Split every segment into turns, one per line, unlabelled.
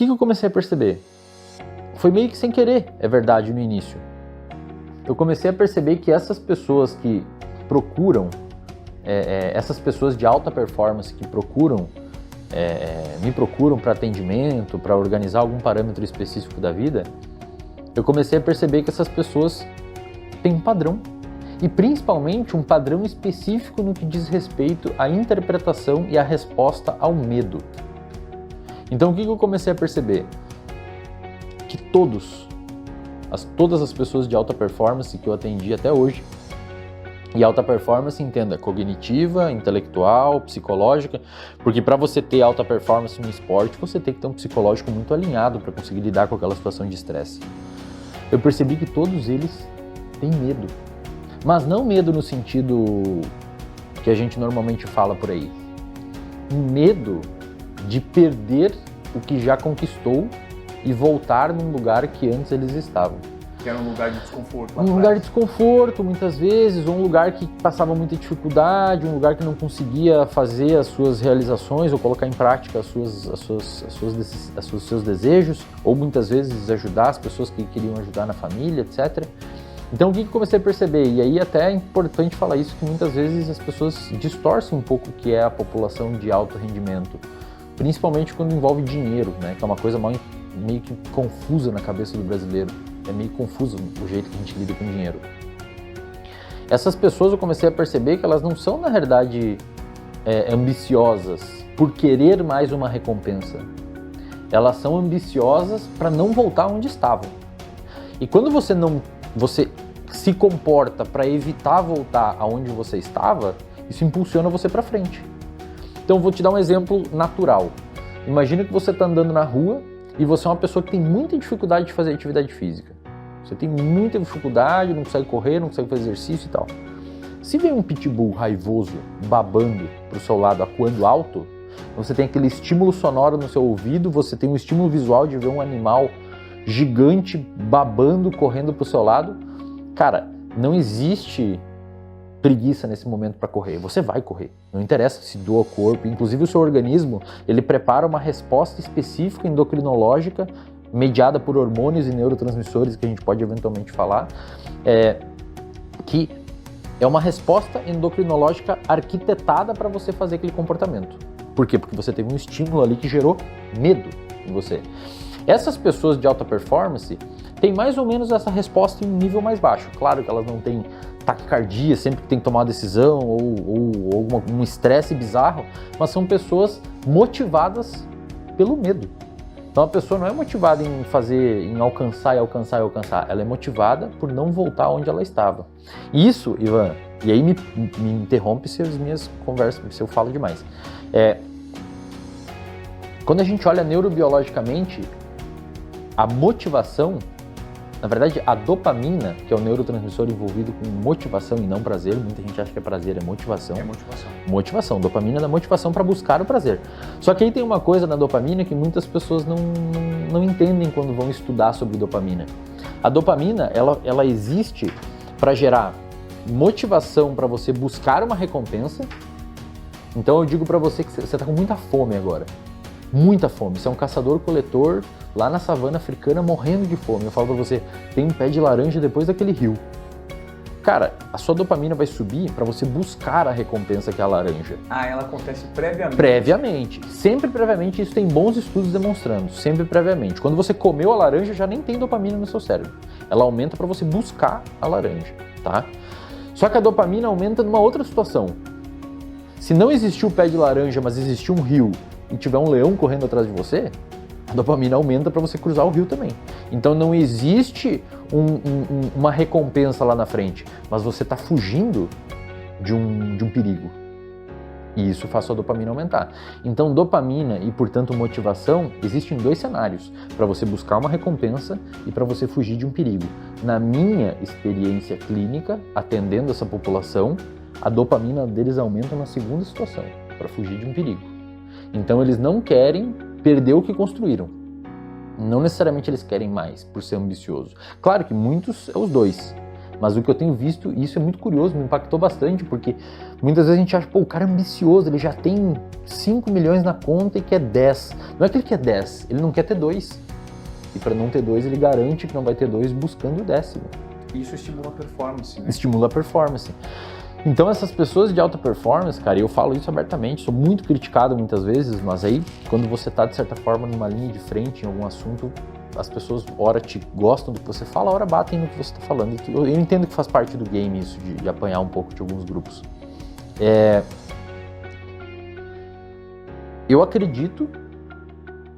que eu comecei a perceber? Foi meio que sem querer, é verdade, no início. Eu comecei a perceber que essas pessoas que procuram, essas pessoas de alta performance que me procuram para atendimento, para organizar algum parâmetro específico da vida, eu comecei a perceber que essas pessoas têm um padrão. E principalmente um padrão específico no que diz respeito à interpretação e à resposta ao medo. Então o que eu comecei a perceber? Que todas as pessoas de alta performance que eu atendi até hoje, e alta performance, entenda, cognitiva, intelectual, psicológica, porque para você ter alta performance no esporte, você tem que ter um psicológico muito alinhado para conseguir lidar com aquela situação de estresse. Eu percebi que todos eles têm medo. Mas não medo no sentido que a gente normalmente fala por aí. Medo de perder o que já conquistou e voltar num lugar que antes eles estavam.
Que era um lugar de desconforto.
Um lugar de desconforto, muitas vezes, ou um lugar que passava muita dificuldade, um lugar que não conseguia fazer as suas realizações ou colocar em prática os seus desejos, ou muitas vezes ajudar as pessoas que queriam ajudar na família, etc. Então o que eu comecei a perceber, e aí até é importante falar isso, que muitas vezes as pessoas distorcem um pouco o que é a população de alto rendimento, principalmente quando envolve dinheiro, né, que é uma coisa meio que confusa na cabeça do brasileiro, é meio confuso o jeito que a gente lida com dinheiro. Essas pessoas eu comecei a perceber que elas não são, na realidade, ambiciosas por querer mais uma recompensa, elas são ambiciosas para não voltar onde estavam. E quando você se comporta para evitar voltar aonde você estava, isso impulsiona você para frente. Então eu vou te dar um exemplo natural. Imagina que você está andando na rua e você é uma pessoa que tem muita dificuldade de fazer atividade física. Você tem muita dificuldade, não consegue correr, não consegue fazer exercício e tal. Se vem um pitbull raivoso, babando para o seu lado, acuando alto, você tem aquele estímulo sonoro no seu ouvido, você tem um estímulo visual de ver um animal gigante, babando, correndo pro seu lado. Cara, não existe preguiça nesse momento para correr. Você vai correr. Não interessa se doa o corpo. Inclusive o seu organismo, ele prepara uma resposta específica endocrinológica, mediada por hormônios e neurotransmissores, que a gente pode eventualmente falar, que é uma resposta endocrinológica arquitetada para você fazer aquele comportamento. Por quê? Porque você teve um estímulo ali que gerou medo em você. Essas pessoas de alta performance têm mais ou menos essa resposta em um nível mais baixo. Claro que elas não têm taquicardia sempre que tem que tomar uma decisão ou um estresse bizarro, mas são pessoas motivadas pelo medo. Então a pessoa não é motivada em alcançar, ela é motivada por não voltar onde ela estava. Isso, Ivan, e aí me interrompe se as minhas conversas, se eu falo demais. Quando a gente olha neurobiologicamente, a motivação, na verdade a dopamina, que é o neurotransmissor envolvido com motivação e não prazer, muita gente acha que é prazer, é motivação.
É motivação.
Motivação, dopamina é da motivação para buscar o prazer. Só que aí tem uma coisa na dopamina que muitas pessoas não entendem quando vão estudar sobre dopamina. A dopamina, ela existe para gerar motivação para você buscar uma recompensa. Então eu digo para você que você está com muita fome agora. Muita fome, você é um caçador-coletor lá na savana africana morrendo de fome. Eu falo pra você, tem um pé de laranja depois daquele rio. Cara, a sua dopamina vai subir pra você buscar a recompensa que é a laranja.
Ah, ela acontece previamente?
Previamente, sempre previamente, isso tem bons estudos demonstrando, sempre previamente. Quando você comeu a laranja, já nem tem dopamina no seu cérebro. Ela aumenta pra você buscar a laranja, tá? Só que a dopamina aumenta numa outra situação. Se não existiu o pé de laranja, mas existiu um rio, e tiver um leão correndo atrás de você, a dopamina aumenta para você cruzar o rio também. Então não existe uma recompensa lá na frente, mas você está fugindo de um perigo. E isso faz a dopamina aumentar. Então dopamina e, portanto, motivação existem dois cenários, para você buscar uma recompensa e para você fugir de um perigo. Na minha experiência clínica, atendendo essa população, a dopamina deles aumenta na segunda situação, para fugir de um perigo. Então eles não querem perder o que construíram. Não necessariamente eles querem mais, por ser ambicioso. Claro que muitos é os dois. Mas o que eu tenho visto, e isso é muito curioso, me impactou bastante, porque muitas vezes a gente acha, pô, o cara é ambicioso, ele já tem 5 milhões na conta e quer 10. Não é que ele quer 10, ele não quer ter 2. E para não ter 2, ele garante que não vai ter 2 buscando o 10º.
Isso estimula a performance, né?
Estimula a performance. Então essas pessoas de alta performance, cara, eu falo isso abertamente, sou muito criticado muitas vezes, mas aí quando você tá de certa forma numa linha de frente em algum assunto, as pessoas ora te gostam do que você fala, ora batem no que você está falando. Eu entendo que faz parte do game isso, de apanhar um pouco de alguns grupos. Eu acredito,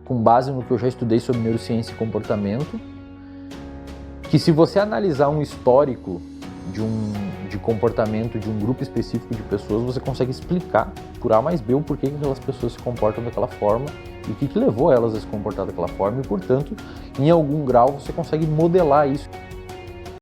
com base no que eu já estudei sobre neurociência e comportamento, que se você analisar um histórico de comportamento de um grupo específico de pessoas, você consegue explicar por A mais B o porquê que aquelas pessoas se comportam daquela forma e o que levou elas a se comportar daquela forma e, portanto, em algum grau você consegue modelar isso.